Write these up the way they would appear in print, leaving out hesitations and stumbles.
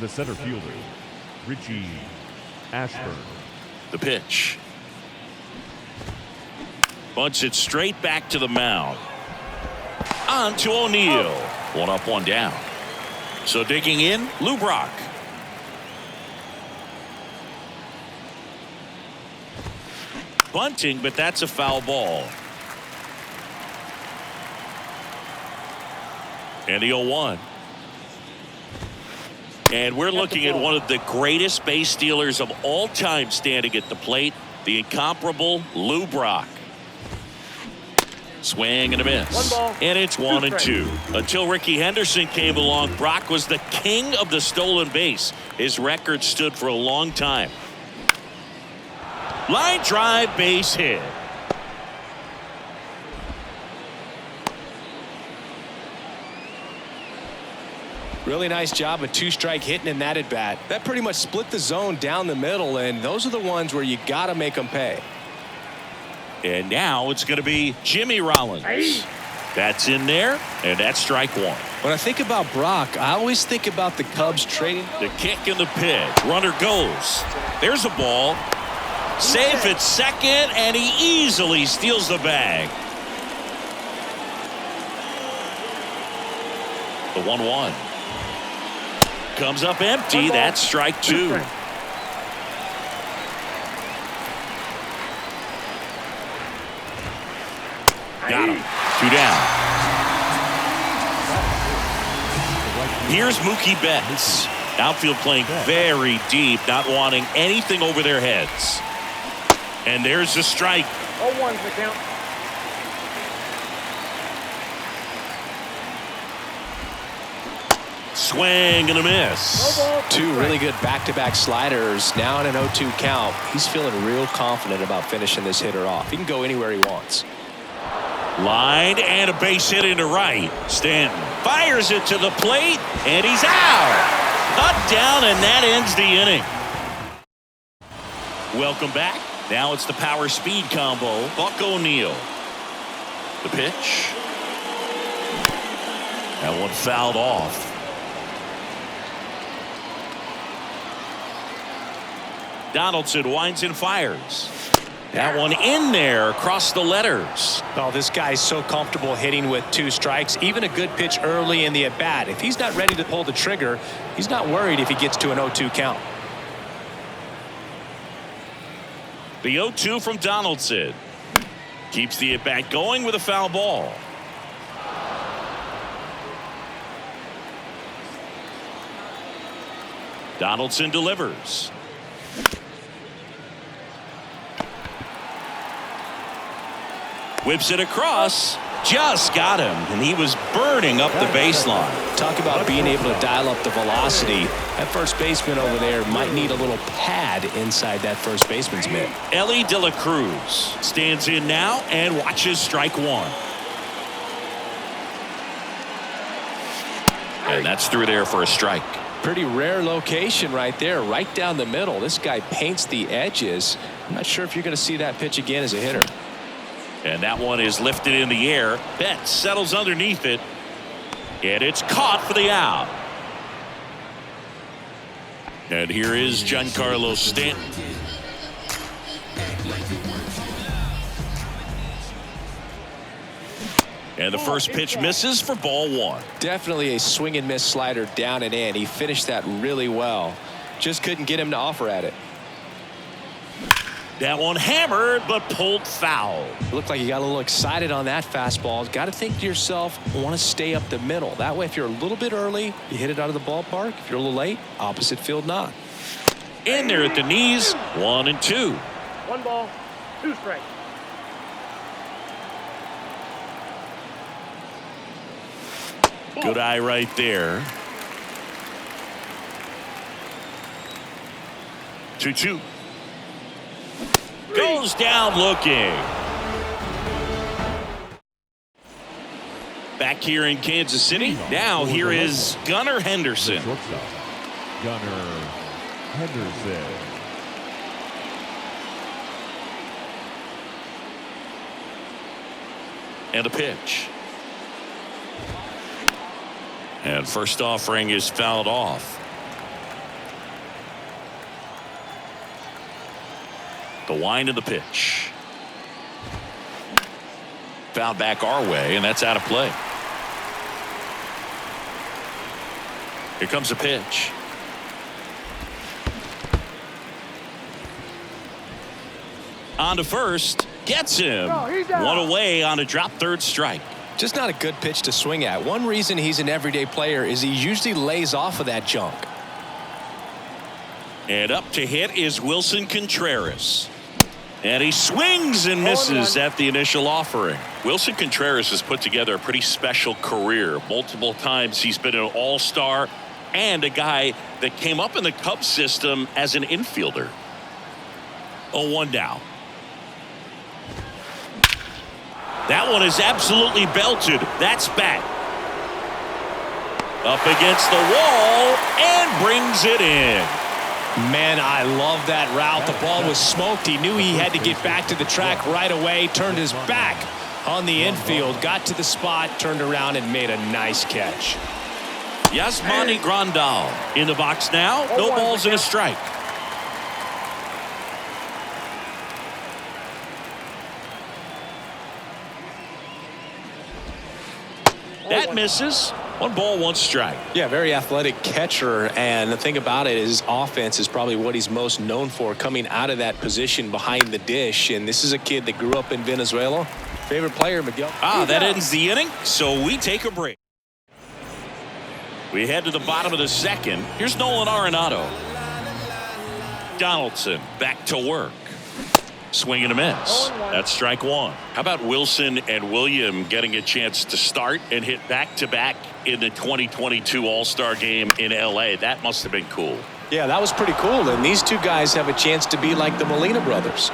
The center fielder, Richie Ashburn. The pitch. Bunts it straight back to the mound. On to O'Neill. One up, one down. So digging in, Lou Brock. Bunting, but that's a foul ball. And the 0-1. And we're looking at one of the greatest base stealers of all time standing at the plate, the incomparable Lou Brock. Swing and a miss. And it's 1-2. Until Rickey Henderson came along, Brock was the king of the stolen base. His record stood for a long time. Line drive, base hit. Really nice job of two-strike hitting in that at bat. That pretty much split the zone down the middle, and those are the ones where you got to make them pay. And now it's going to be Jimmy Rollins. That's in there, and that's strike one. When I think about Brock, I always think about the Cubs trading. The kick and the pitch. Runner goes. There's a ball. Safe at second, and he easily steals the bag. The 1-1. Comes up empty. That's strike two. Got him. 2 down. Here's Mookie Betts. Outfield playing very deep, not wanting anything over their heads. And there's the strike. 0-1's the count. Swing and a miss. Two really good back-to-back sliders. Now in an 0-2 count. He's feeling real confident about finishing this hitter off. He can go anywhere he wants. Line and a base hit into right. Stanton fires it to the plate, and he's out. Cut down, and that ends the inning. Welcome back. Now it's the power speed combo. Buck O'Neill. The pitch. That one fouled off. Donaldson winds and fires. That one in there across the letters. Oh, this guy's so comfortable hitting with two strikes. Even a good pitch early in the at-bat. If he's not ready to pull the trigger, he's not worried if he gets to an 0-2 count. The 0-2 from Donaldson. Keeps the at-bat going with a foul ball. Donaldson delivers. Whips it across. Just got him, and he was burning up the baseline. Talk about being able to dial up the velocity. That first baseman over there might need a little pad inside that first baseman's mitt. Ellie De La Cruz stands in now and watches strike one. And that's through there for a strike. Pretty rare location right there, right down the middle. This guy paints the edges. I'm not sure if you're going to see that pitch again as a hitter. And that one is lifted in the air. Betts settles underneath it. And it's caught for the out. And here is Giancarlo Stanton. And the first pitch misses for ball one. Definitely a swing and miss slider down and in. He finished that really well. Just couldn't get him to offer at it. That one hammered, but pulled foul. Looked like you got a little excited on that fastball. Got to think to yourself, want to stay up the middle. That way, if you're a little bit early, you hit it out of the ballpark. If you're a little late, opposite field not. In there at the knees, 1-2. 1 ball, 2 strikes. Good eye right there. 2-2. Goes down looking. Back here in Kansas City. Now here is Gunnar Henderson. Gunnar Henderson. And a pitch. And first offering is fouled off. The wind of the pitch. Foul back our way, and that's out of play. Here comes the pitch. On to first. Gets him. One away on a drop third strike. Just not a good pitch to swing at. One reason he's an everyday player is he usually lays off of that junk. And up to hit is Wilson Contreras. And he swings and misses at the initial offering. Wilson Contreras has put together a pretty special career. Multiple times he's been an all-star and a guy that came up in the Cubs system as an infielder. 0-1 now. That one is absolutely belted. That's back. Up against the wall and brings it in. Man, I love that route. The ball was smoked. He knew he had to get back to the track right away. Turned his back on the infield. Got to the spot, turned around, and made a nice catch. Yasmani Grandal in the box now. No balls and a strike. That misses. 1 ball, 1 strike. Yeah, very athletic catcher, and the thing about it is offense is probably what he's most known for, coming out of that position behind the dish. And this is a kid that grew up in Venezuela. Favorite player, Miguel. That ends the inning, so we take a break. We head to the bottom of the second. Here's Nolan Arenado. Donaldson back to work. Swing and a miss. That's strike 1. How about Wilson and William getting a chance to start and hit back-to-back in the 2022 All-Star game in L.A.? That must have been cool. Yeah, that was pretty cool. And these two guys have a chance to be like the Molina brothers.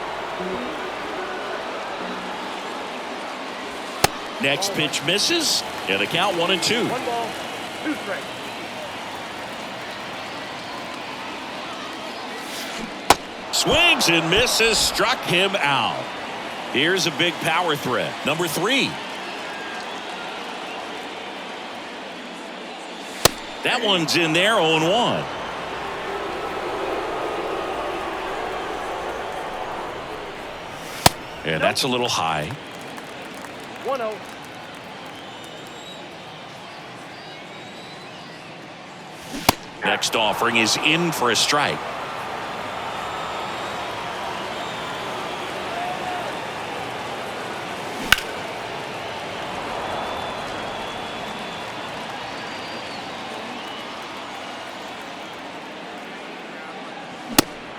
Next pitch misses. And a count 1-2. 1 ball, 2 strikes. Swings and misses, struck him out. Here's a big power threat. Number 3. That one's in there, 0-1. And that's a little high. 1-0. Next offering is in for a strike.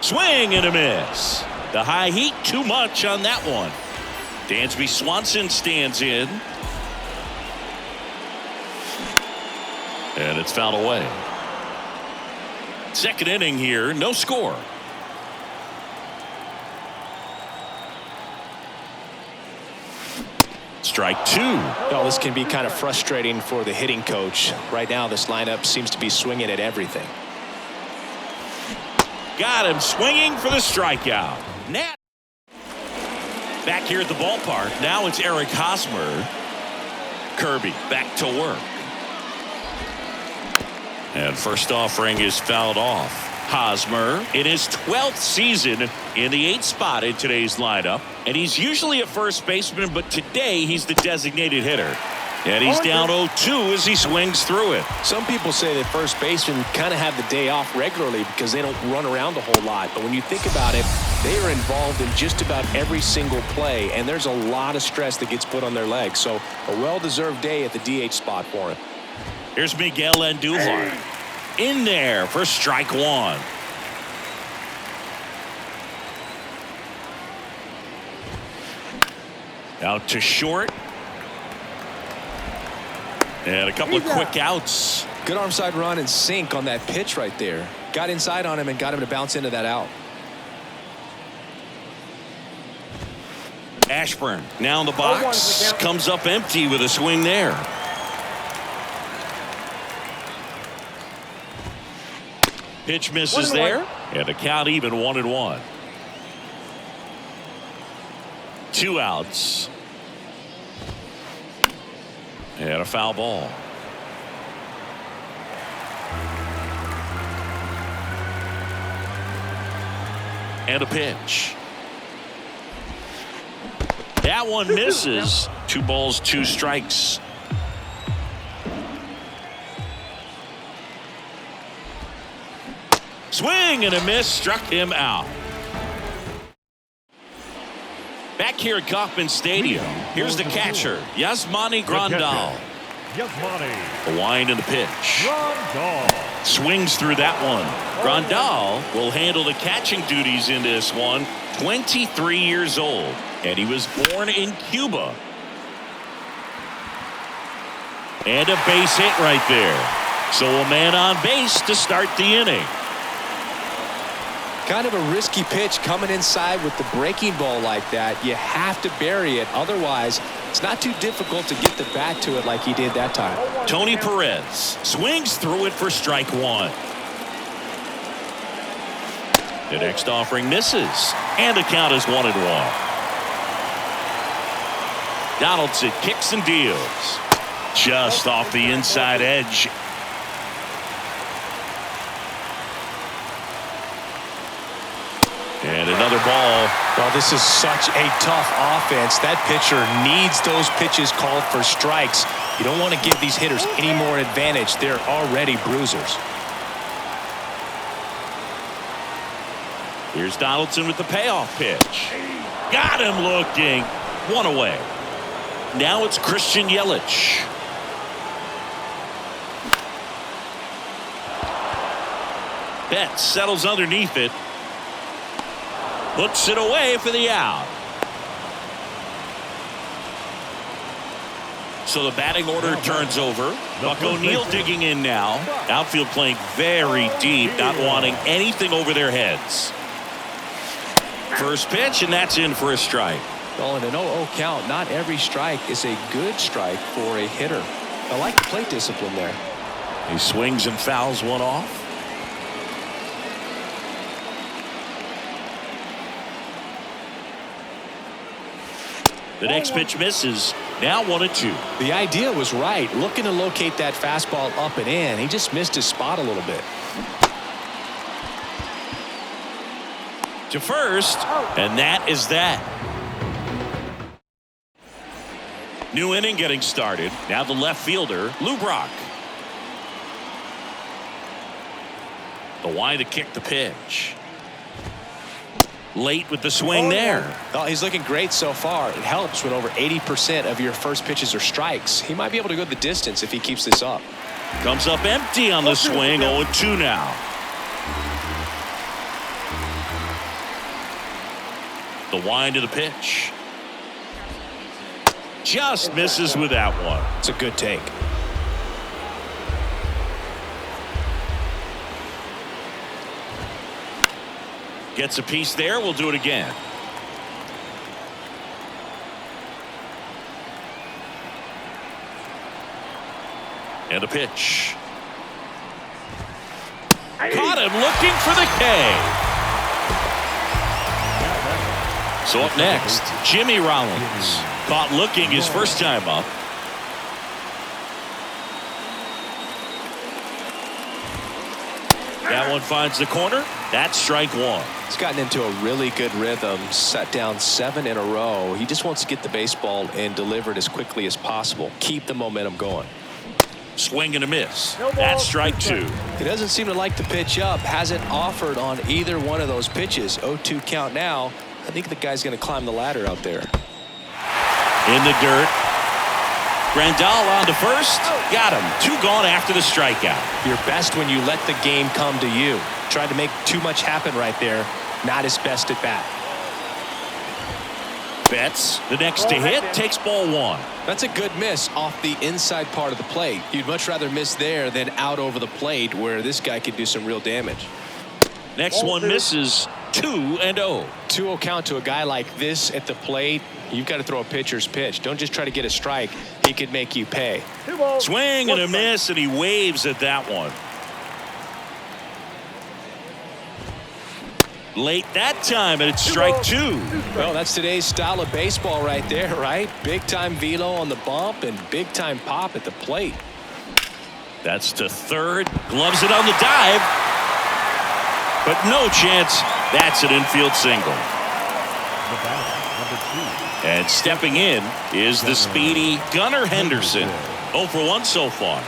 Swing and a miss. The high heat, too much on that one. Dansby Swanson stands in. And it's fouled away. Second inning here, no score. Strike 2. Oh, this can be kind of frustrating for the hitting coach. Right now, this lineup seems to be swinging at everything. Got him swinging for the strikeout. Nat. Back here at the ballpark. Now it's Eric Hosmer. Kirby back to work. And first offering is fouled off. Hosmer in his 12th season in the 8th spot in today's lineup. And he's usually a first baseman, but today he's the designated hitter. And he's down 0-2 as he swings through it. Some people say that first basemen kind of have the day off regularly because they don't run around a whole lot. But when you think about it, they are involved in just about every single play, and there's a lot of stress that gets put on their legs. So a well-deserved day at the DH spot for him. Here's Miguel Andujar in there for strike 1. Out to short. And a couple of quick outs. Good arm side run and sink on that pitch right there. Got inside on him and got him to bounce into that out. Ashburn now in the box. Comes up empty with a swing there. Pitch misses there. And a count even 1-1. 2 outs. And a foul ball. And a pitch. That one misses. 2 balls, 2 strikes. Swing and a miss, struck him out. Back here at Kauffman Stadium, here's the catcher, Yasmani Grandal. Yasmani The wind and the pitch. Grandal. Swings through that one. Grandal will handle the catching duties in this one. 23 years old, and he was born in Cuba. And a base hit right there. So a man on base to start the inning. Kind of a risky pitch coming inside with the breaking ball like that. You have to bury it. Otherwise, it's not too difficult to get the bat to it like he did that time. Tony Perez swings through it for strike 1. The next offering misses, and the count is 1-1. Donaldson kicks and deals. Just off the inside edge. And another ball. Well, this is such a tough offense. That pitcher needs those pitches called for strikes. You don't want to give these hitters any more advantage. They're already bruisers. Here's Donaldson with the payoff pitch. Got him looking. 1 away. Now it's Christian Yelich. Betts settles underneath it. Puts it away for the out. So the batting order turns over. Buck O'Neil digging in now. Outfield playing very deep, not wanting anything over their heads. First pitch, and that's in for a strike. Well, in an 0-0 count, not every strike is a good strike for a hitter. I like the plate discipline there. He swings and fouls one off. The next pitch misses. Now 1-2. The idea was right. Looking to locate that fastball up and in. He just missed his spot a little bit. To first, and that is that. New inning getting started. Now the left fielder, Lou Brock. The wind to kick the pitch. Late with the swing there. Oh, he's looking great so far. It helps when over 80% of your first pitches are strikes. He might be able to go the distance if he keeps this up. Comes up empty on the swing. 0-2 now. The wind of the pitch. Just misses with that one. It's a good take. Gets a piece there. We'll do it again. And a pitch. Caught him looking for the K. So up next, Jimmy Rollins. Caught looking his first time up. That one finds the corner. That's strike 1. He's gotten into a really good rhythm. Set down 7 in a row. He just wants to get the baseball and deliver it as quickly as possible. Keep the momentum going. Swing and a miss. That's strike 2. He doesn't seem to like the pitch up. Hasn't offered on either one of those pitches. 0-2 count now. I think the guy's going to climb the ladder out there. In the dirt. Grandal on to first. Got him. 2 gone after the strikeout. You're best when you let the game come to you. Tried to make too much happen right there. Not his best at bat. Betts, the next to hit, takes ball 1. That's a good miss off the inside part of the plate. You'd much rather miss there than out over the plate where this guy could do some real damage. Next one misses. 2-0. 2-0 count to a guy like this at the plate. You've got to throw a pitcher's pitch. Don't just try to get a strike. He could make you pay. Swing and a miss, and he waves at that one. Late that time, and it's strike 2. Well, that's today's style of baseball right there, right? Big-time velo on the bump and big-time pop at the plate. That's to third. Gloves it on the dive. But no chance. That's an infield single. The batter, And stepping in is the speedy Gunnar Henderson. 0 for 1 so far.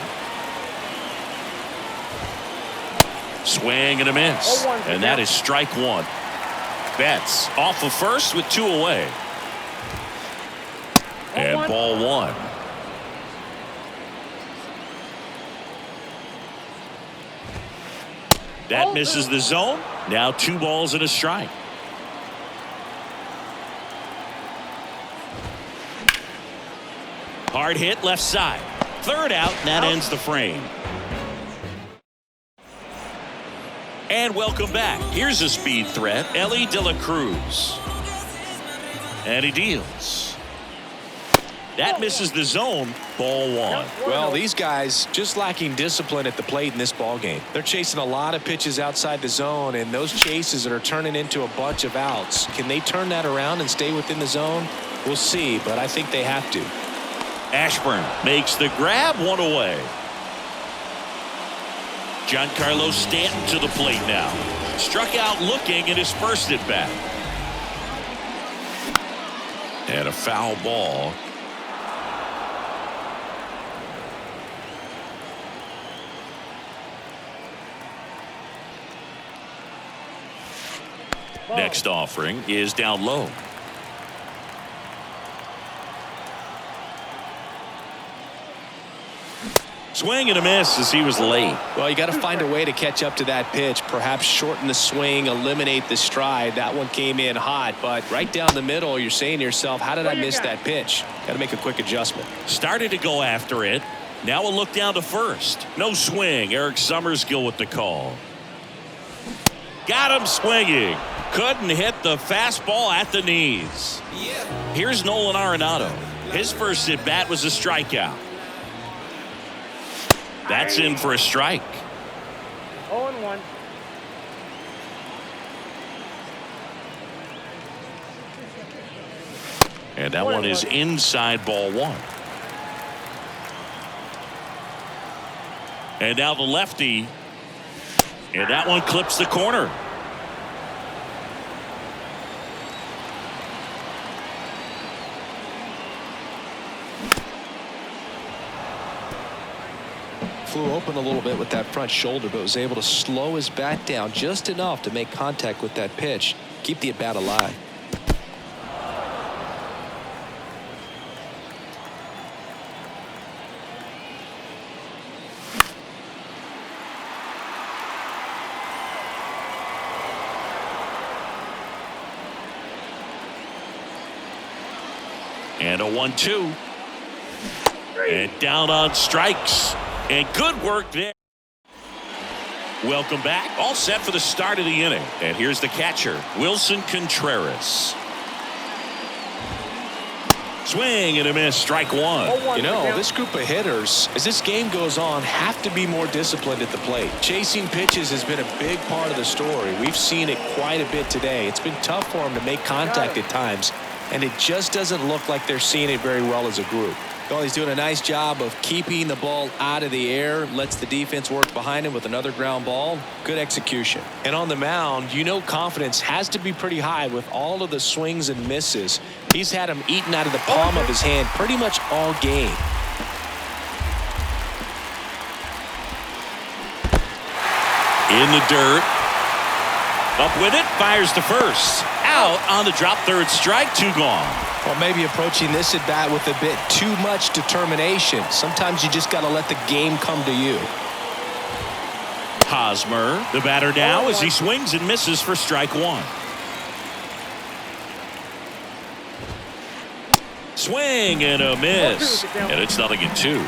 Swing and a miss. And that is strike one. Betts off of first with 2 away. And ball one. That misses the zone. Now 2 balls and a strike. Hard hit left side. Third out, and that ends the frame. And welcome back. Here's a speed threat, Ellie De La Cruz. And he deals. That misses the zone. Ball one. Well, these guys just lacking discipline at the plate in this ball game. They're chasing a lot of pitches outside the zone, and those chases are turning into a bunch of outs. Can they turn that around and stay within the zone? We'll see, but I think they have to. Ashburn makes the grab, 1 away. Giancarlo Stanton to the plate now. Struck out looking in his first at bat. And a foul ball. Next offering is down low. Swing and a miss as he was late. Well, you got to find a way to catch up to that pitch. Perhaps shorten the swing, eliminate the stride. That one came in hot, but right down the middle, you're saying to yourself, how did I miss that pitch? Got to make a quick adjustment. Started to go after it. Now a look down to first. No swing. Eric Summerskill with the call. Got him swinging. Couldn't hit the fastball at the knees. Here's Nolan Arenado. His first at bat was a strikeout. That's in for a strike. 0-1. And that one is inside ball one. And now the lefty. And that one clips the corner. Flew open a little bit with that front shoulder, but was able to slow his bat down just enough to make contact with that pitch. Keep the at bat alive. And a 1-2. And down on strikes. And good work there. Welcome back. All set for the start of the inning. And here's the catcher, Wilson Contreras. Swing and a miss. Strike one. You know, this group of hitters, as this game goes on, have to be more disciplined at the plate. Chasing pitches has been a big part of the story. We've seen it quite a bit today. It's been tough for them to make contact at times, and it just doesn't look like they're seeing it very well as a group. Well, he's doing a nice job of keeping the ball out of the air, lets the defense work behind him with another ground ball. Good execution. And on the mound, you know, confidence has to be pretty high with all of the swings and misses. He's had them eaten out of the palm of his hand pretty much all game. In the dirt. Up with it. Fires to first. Out on the drop. Third strike. 2 gone. Well, maybe approaching this at bat with a bit too much determination. Sometimes you just got to let the game come to you. Hosmer, the batter now, as he swings and misses for strike one. Swing and a miss. And it's 0-2.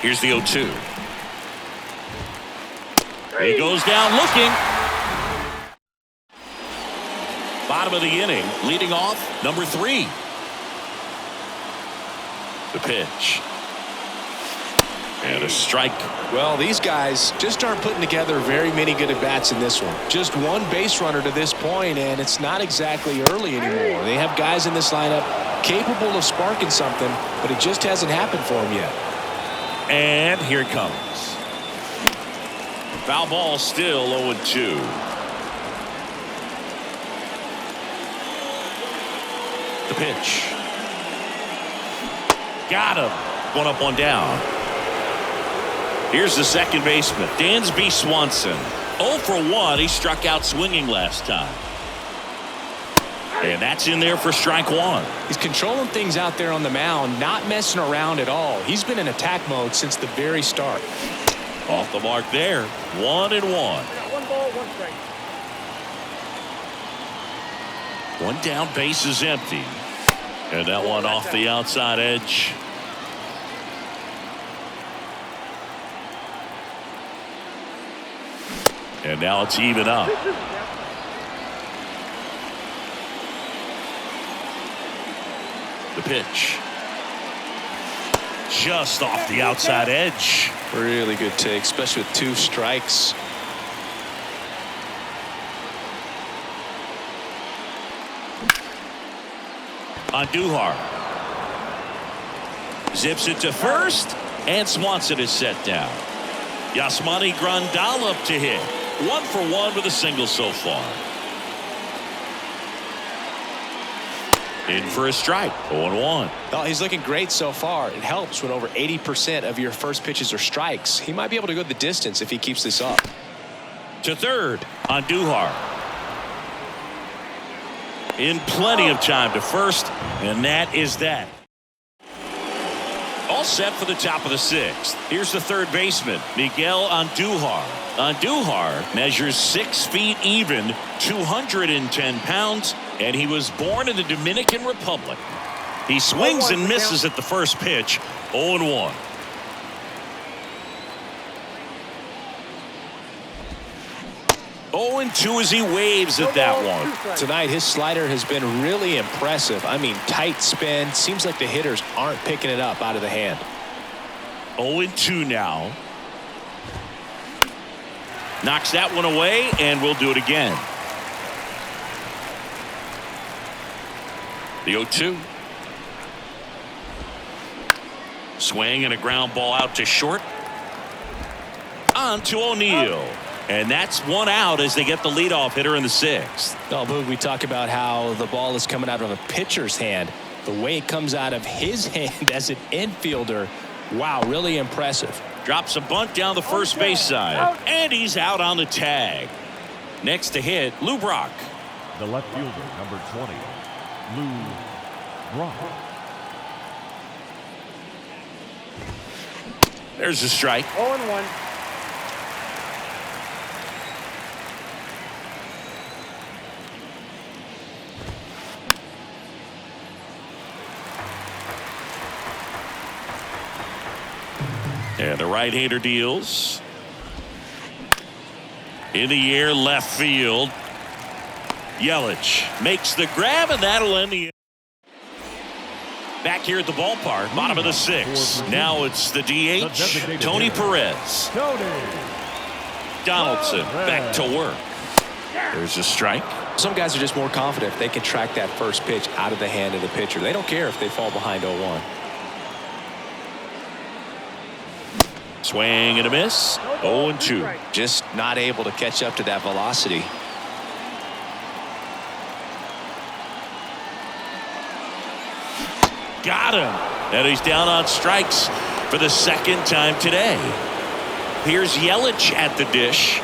Here's the 0-2. He goes down looking. Bottom of the inning, leading off, number 3. The pitch. And a strike. Well, these guys just aren't putting together very many good at-bats in this one. Just one base runner to this point, and it's not exactly early anymore. They have guys in this lineup capable of sparking something, but it just hasn't happened for them yet. And here it comes. Foul ball, still 0-2. The pitch. Got him. One up, one down. Here's the second baseman, Dansby Swanson. 0 for 1. He struck out swinging last time. And that's in there for strike one. He's controlling things out there on the mound, not messing around at all. He's been in attack mode since the very start. Off the mark there. 1-1. One ball, one strike. One down, base is empty. And that one off the outside edge. And now it's even up. The pitch. Just off the outside edge. Really good take, especially with 2 strikes. Andujar zips it to first, and Swanson is set down. Yasmani Grandal up to hit. 1 for 1 with a single so far. In for a strike. 0-1. Oh, he's looking great so far. It helps when over 80% of your first pitches are strikes. He might be able to go the distance if he keeps this up. To third, Andujar. In plenty of time to first, and that is that. All set for the top of the 6th. Here's the third baseman, Miguel Andujar. Andujar measures 6 feet even, 210 pounds, and he was born in the Dominican Republic. He swings and misses at the first pitch. 0-1. Oh, 2 as he waves at that one. Tonight, his slider has been really impressive. I mean, tight spin. Seems like the hitters aren't picking it up out of the hand. 0-2 now. Knocks that one away, and we'll do it again. The 0-2. Swing and a ground ball out to short. On to O'Neill. And that's one out as they get the leadoff hitter in the 6th. Oh, Boog, we talk about how the ball is coming out of a pitcher's hand. The way it comes out of his hand as an infielder, wow, really impressive. Drops a bunt down the first base side. And he's out on the tag. Next to hit, Lou Brock. The left fielder, number 20, Lou Brock. There's a strike. 0-1. And the right-hander deals. In the air, left field. Yelich makes the grab, and that'll end the. Back here at the ballpark, bottom of the 6th. Now it's the DH, Tony Perez. Donaldson back to work. There's a strike. Some guys are just more confident if they can track that first pitch out of the hand of the pitcher. They don't care if they fall behind 0-1. Swing and a miss. 0-2. Just not able to catch up to that velocity. Got him. And he's down on strikes for the 2nd time today. Here's Yelich at the dish.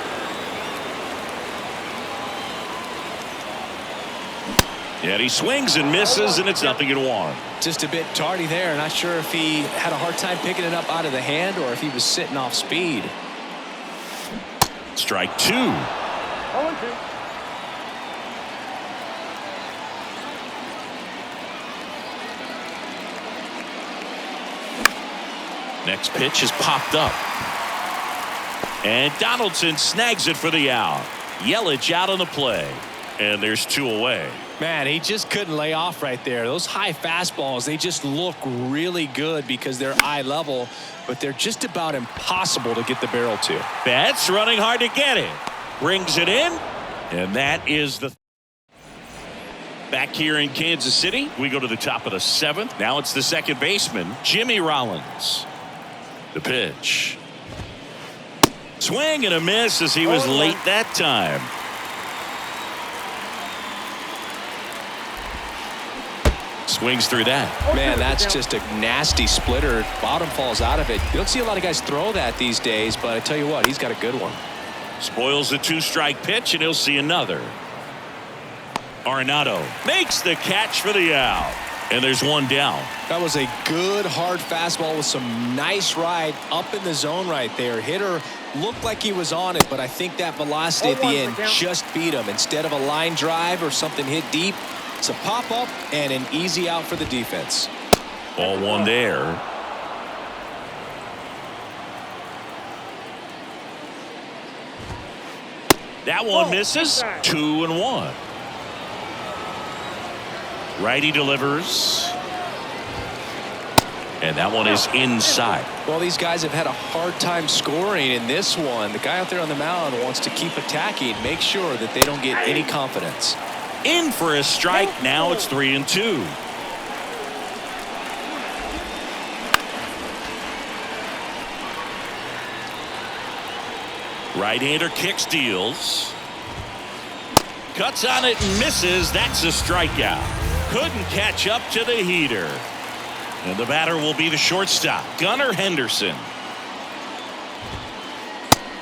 And he swings and misses, and it's 0-1. Just a bit tardy there. Not sure if he had a hard time picking it up out of the hand or if he was sitting off speed. Strike 2. 0-2. Next pitch is popped up. And Donaldson snags it for the out. Yelich out on the play. And there's 2 away. Man, he just couldn't lay off right there. Those high fastballs, they just look really good because they're eye level, but they're just about impossible to get the barrel to. Betts running hard to get it. Brings it in. And that is the. Back here in Kansas City, we go to the top of the 7th. Now it's the second baseman, Jimmy Rollins. The pitch. Swing and a miss as he was late that time. Swings through that. Man, that's just a nasty splitter. Bottom falls out of it. You don't see a lot of guys throw that these days, but I tell you what, he's got a good one. Spoils the 2-strike pitch, and he'll see another. Arenado makes the catch for the out. And there's one down. That was a good hard fastball with some nice ride up in the zone right there. Hitter looked like he was on it, but I think that velocity at the end just beat him. Instead of a line drive or something hit deep, it's a pop up and an easy out for the defense. Ball one there. That one misses. 2-1. Righty delivers. And that one is inside. Well, these guys have had a hard time scoring in this one. The guy out there on the mound wants to keep attacking, make sure that they don't get any confidence. In for a strike. Now it's 3-2. Right-hander kicks, deals. Cuts on it and misses. That's a strikeout. Couldn't catch up to the heater. And the batter will be the shortstop, Gunnar Henderson.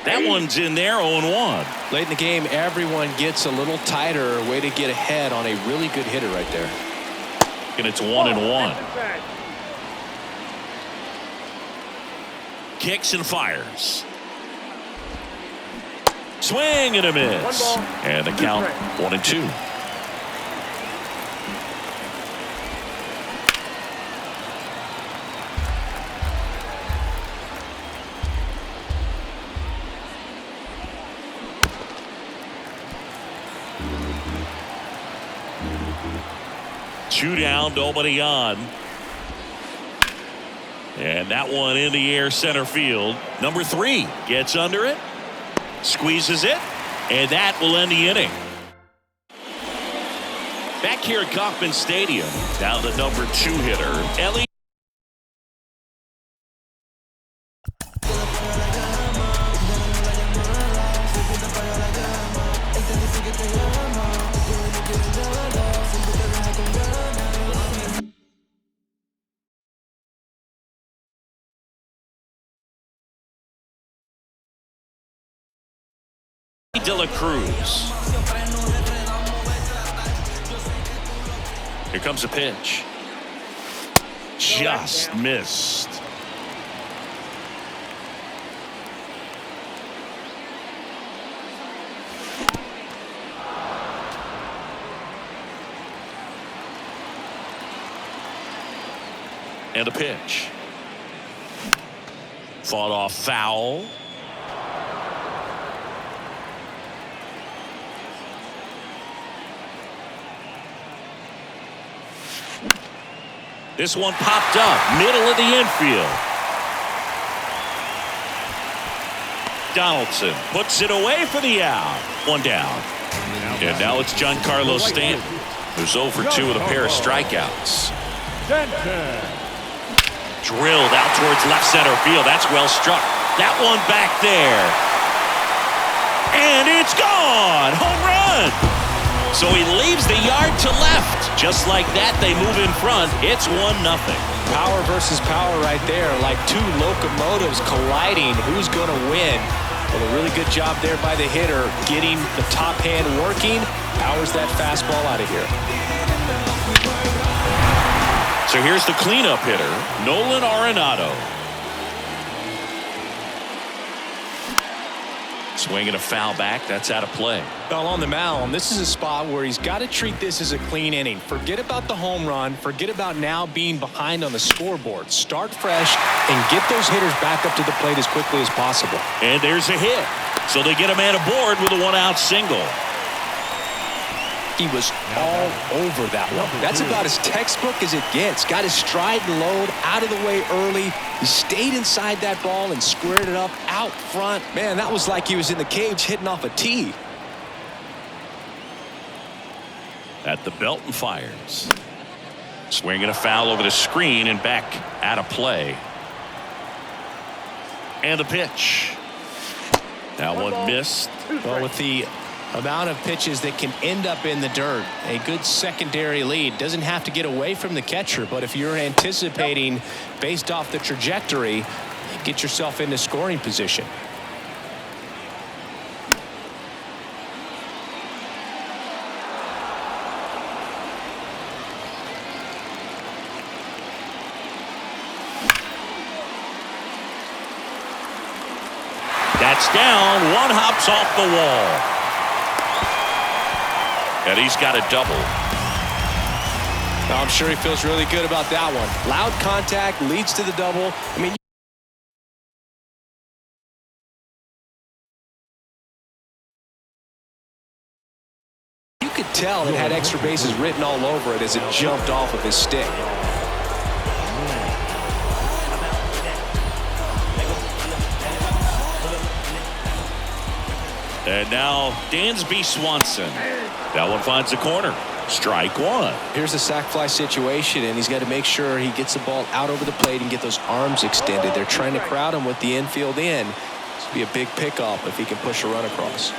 That one's in there, 0-1. Late in the game, everyone gets a little tighter. Way to get ahead on a really good hitter right there. And it's 1-1. Kicks and fires. Swing and a miss. And the count 1-2. Two down, nobody on. And that one in the air center field. Number 3 gets under it. Squeezes it. And that will end the inning. Back here at Kauffman Stadium. Now the number 2 hitter, Ellie. De La Cruz. Here comes a pitch. Just missed. And a pitch. Fought off foul. This one popped up, middle of the infield. Donaldson puts it away for the out. One down. And now it's Giancarlo Stanton, who's 0 for 2 with a pair of strikeouts. Drilled out towards left center field. That's well struck. That one back there. And it's gone. Home run. So he leaves the yard to left. Just like that, they move in front. It's 1-0. Power versus power right there, like two locomotives colliding. Who's going to win? Well, a really good job there by the hitter, getting the top hand working. Powers that fastball out of here. So here's the cleanup hitter, Nolan Arenado. Swinging a foul back. That's out of play. Well, on the mound, this is a spot where he's got to treat this as a clean inning. Forget about the home run. Forget about now being behind on the scoreboard. Start fresh and get those hitters back up to the plate as quickly as possible. And there's a hit. So they get a man aboard with a 1-out single. He was all over that one. That's about as textbook as it gets. Got his stride and load out of the way early. He stayed inside that ball and squared it up out front. Man, that was like he was in the cage hitting off a tee. At the belt and fires. Swinging a foul over the screen and back out of play. And a pitch. That one missed. Well, with the Amount of pitches that can end up in the dirt. A good secondary lead. Doesn't have to get away from the catcher, but if you're anticipating based off the trajectory, get yourself into scoring position. That's down. One hops off the wall. And he's got a double. I'm sure he feels really good about that one. Loud contact leads to the double. I mean, you could tell it had extra bases written all over it as it jumped off of his stick. And now Dansby Swanson. That one finds the corner. Strike one. Here's a sac fly situation, and he's got to make sure he gets the ball out over the plate and get those arms extended. They're trying to crowd him with the infield in. This would be a big pickup if he can push a run across.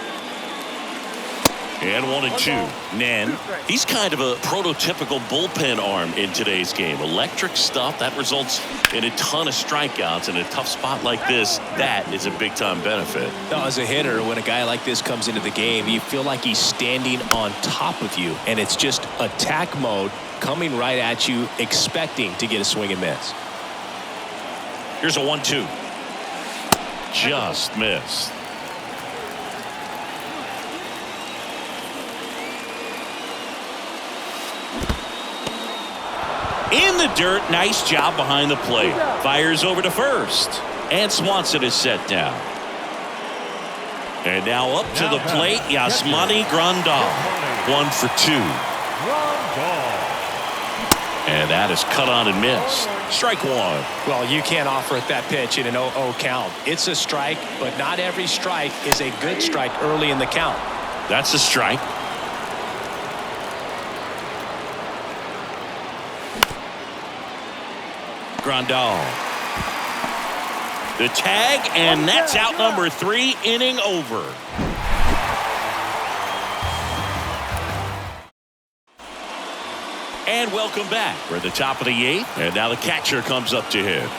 And 1-2. Nen. He's kind of a prototypical bullpen arm in today's game. Electric stuff that results in a ton of strikeouts in a tough spot like this. That is a big time benefit. Now, as a hitter, when a guy like this comes into the game, you feel like he's standing on top of you, and it's just attack mode coming right at you, expecting to get a swing and miss. Here's a 1-2. Just missed. In the dirt. Nice job behind the plate. Fires over to first. And Swanson is set down. And now up to the plate, Yasmani Grandal. 1 for 2. And that is cut on and missed. Strike one. Well, you can't offer it that pitch in an 0-0 count. It's a strike, but not every strike is a good strike early in the count. That's a strike. Grandal. The tag, and that's out number 3, inning over. And welcome back. We're at the top of the 8th, and now the catcher comes up to hit.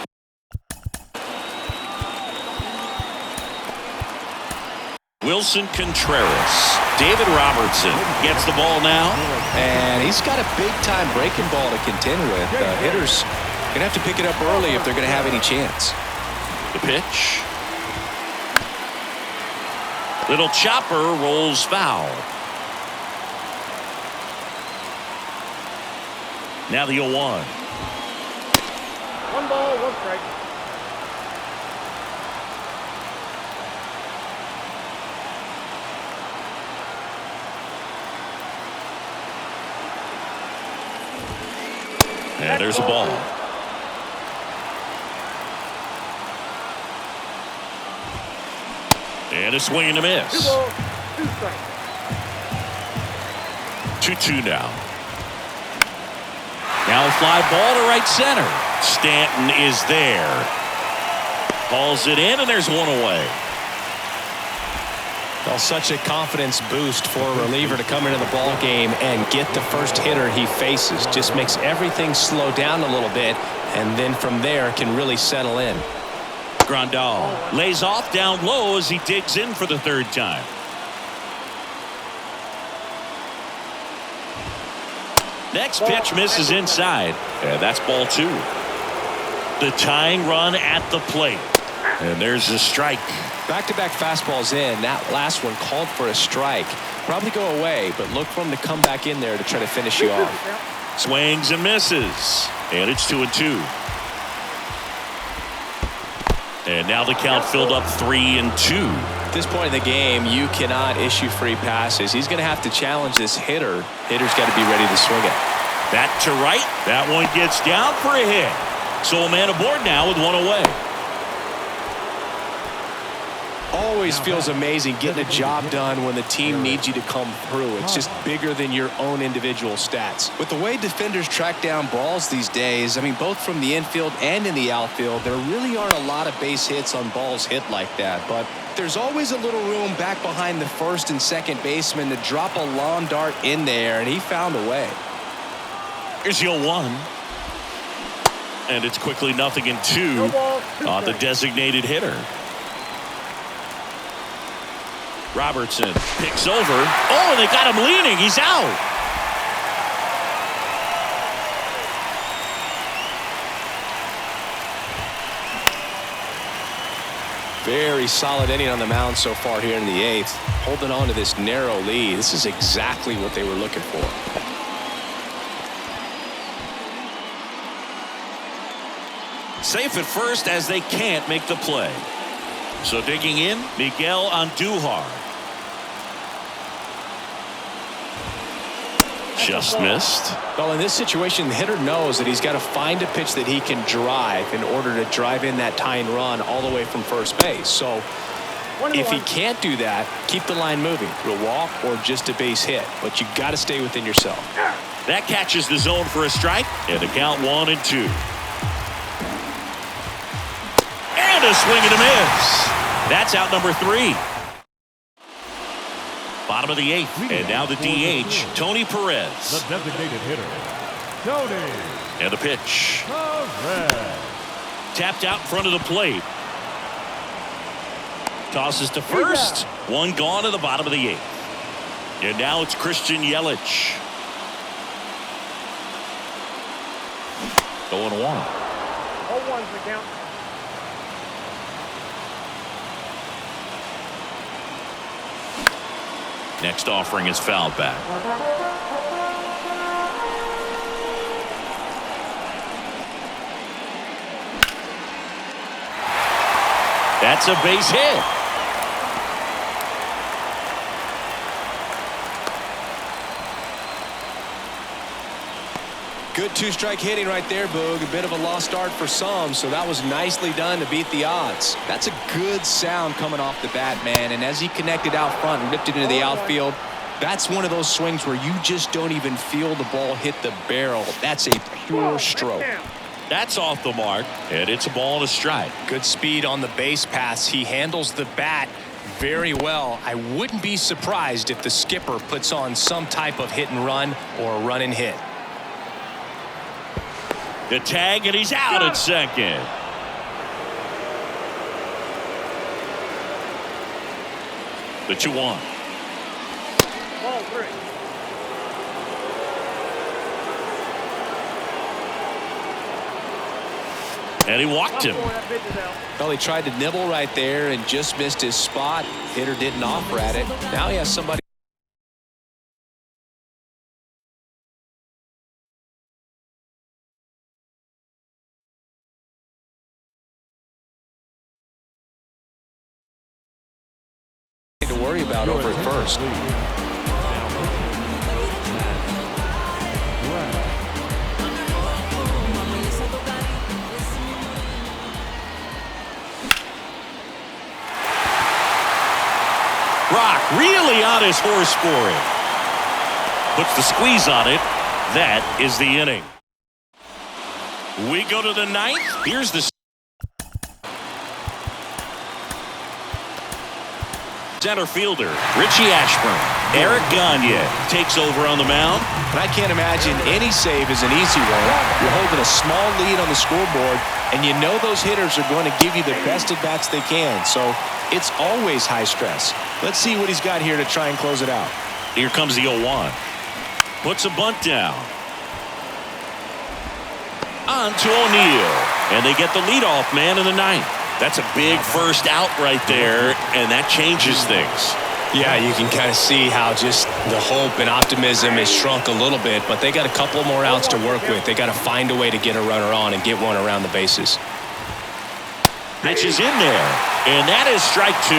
Wilson Contreras. David Robertson gets the ball now. And he's got a big-time breaking ball to contend with. Hitters going to have to pick it up early if they're going to have any chance. The pitch. Little chopper rolls foul. Now the 0-1. 1 ball, 1 strike. And there's a ball. And a swing and a miss. 2 balls, 2 strikes. 2-2 now. Now a fly ball to right center. Stanton is there. Hauls it in, and there's one away. Well, such a confidence boost for a reliever to come into the ball game and get the first hitter he faces. Just makes everything slow down a little bit, and then from there can really settle in. Grandal lays off down low as he digs in for the 3rd time. Next pitch misses inside, and that's ball 2. The tying run at the plate, and there's a strike. Back-to-back fastballs in. That last one called for a strike. Probably go away, but look for him to come back in there to try to finish you off. Swings and misses, and it's 2-2. And now the count filled up 3-2. At this point in the game, you cannot issue free passes. He's going to have to challenge this hitter. Hitter's got to be ready to swing it. Back to right. That one gets down for a hit. So a man aboard now with one away. Always feels amazing getting a job done when the team needs you to come through. It's just bigger than your own individual stats. With the way defenders track down balls these days, I mean, both from the infield and in the outfield, there really aren't a lot of base hits on balls hit like that. But there's always a little room back behind the first and second baseman to drop a lawn dart in there, and he found a way. Here's the 0-1. And it's quickly 0-2 No ball, on the designated hitter. Robertson picks over. Oh, and they got him leaning. He's out. Very solid inning on the mound so far here in the 8th. Holding on to this narrow lead. This is exactly what they were looking for. Safe at first as they can't make the play. So digging in, Miguel Andujar. Just missed. Well, in this situation, the hitter knows that he's got to find a pitch that he can drive in order to drive in that tying run all the way from first base. So if he can't do that, keep the line moving through a walk or just a base hit. But you got to stay within yourself. That catches the zone for a strike, and the count 1-2. And a swing and a miss. That's out number 3. Bottom of the 8th, and now the DH, Tony Perez. The designated hitter, Tony. And the pitch. Perez. Tapped out in front of the plate. Tosses to first. One gone at the bottom of the 8th. And now it's Christian Yelich. 0-1. 0-1's the count. Next offering is fouled back. That's a base hit. Good two-strike hitting right there, Boog. A bit of a lost start for some, so that was nicely done to beat the odds. That's a good sound coming off the bat, man. And as he connected out front and ripped it into the outfield, that's one of those swings where you just don't even feel the ball hit the barrel. That's a pure stroke. That's off the mark, and it's a ball and a strike. Good speed on the base pass. He handles the bat very well. I wouldn't be surprised if the skipper puts on some type of hit and run or a run and hit. The tag, and he's out at second. The 2-1. Ball 3. And he walked him. Well, he tried to nibble right there and just missed his spot. Hitter didn't offer at it. Now he has somebody. To worry about over at first. Rock really on his horse for it. Puts the squeeze on it. That is the inning. We go to the 9th. Here's the center fielder, Richie Ashburn. Eric Gagne takes over on the mound. And I can't imagine any save is an easy one. You're holding a small lead on the scoreboard, and you know those hitters are going to give you the best at bats they can. So it's always high stress. Let's see what he's got here to try and close it out. Here comes the 0-1. Puts a bunt down. On to O'Neill. And they get the leadoff man in the 9th. That's a big first out right there, and that changes things. Yeah, you can kind of see how just the hope and optimism has shrunk a little bit, but they got a couple more outs to work with. They got to find a way to get a runner on and get one around the bases. Pitch is in there, and that is strike 2.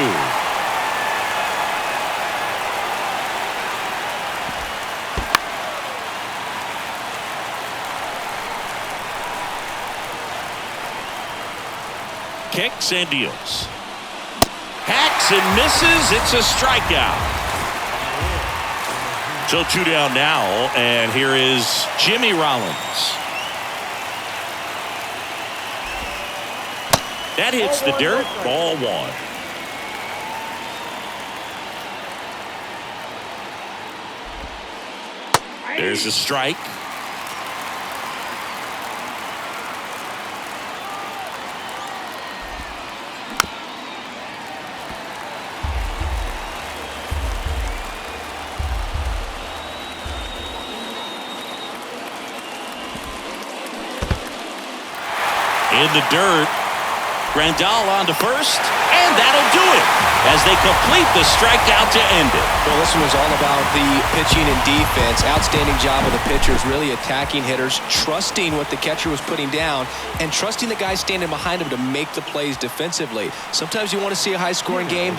Kicks and deals. Hacks and misses. It's a strikeout. So 2 down now, and here is Jimmy Rollins. That hits the dirt. Ball 1. There's a strike. In the dirt. Grandal on to first, and that'll do it as they complete the strikeout to end it. Well, this one was all about the pitching and defense. Outstanding job of the pitchers, really attacking hitters, trusting what the catcher was putting down, and trusting the guy standing behind him to make the plays defensively. Sometimes you want to see a high-scoring game.